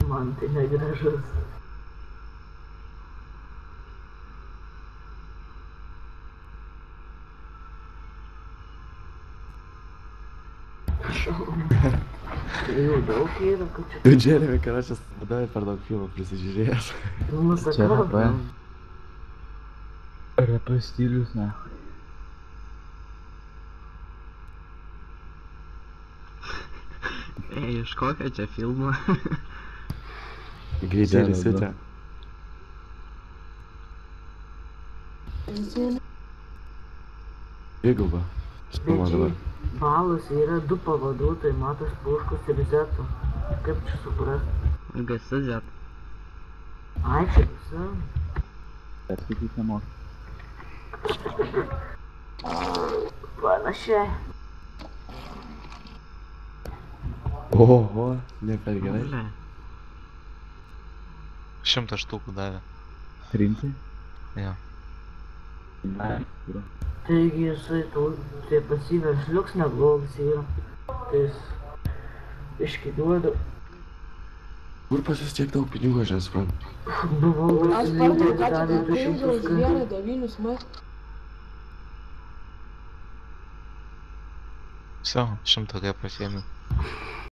Man tai negražus. Tai jau daug yra, kad čia... Tu Džeremi, karočias, davai per daug filmų prisižiūrėjęs. Filmas Čia sakau, repas stilius, na. Iš kokio čia filmo? Greitai įsitė. Dviguba. Spama dabar. Balas yra 2 pavaduotojai, Matas Puškus ir Zeto. Kaip čia suprast? Gasi Zet. Ai, čia visa. Perskaitys nemoka. Panašiai. Oho, ne per gerai. 100 štukų davė. Rimtai? Jo. Ne, kur. Taigi jisai tai pasiverš liuks neblogas yra. Tai jis iški duoda. Kur pas jūs tiek daug pinigų, aš nesuprantu. Buvau Aš nusileidęs, pardavau ką davė tik 200 už skandų. 1,9 m. Все, 100 pasiėmiau.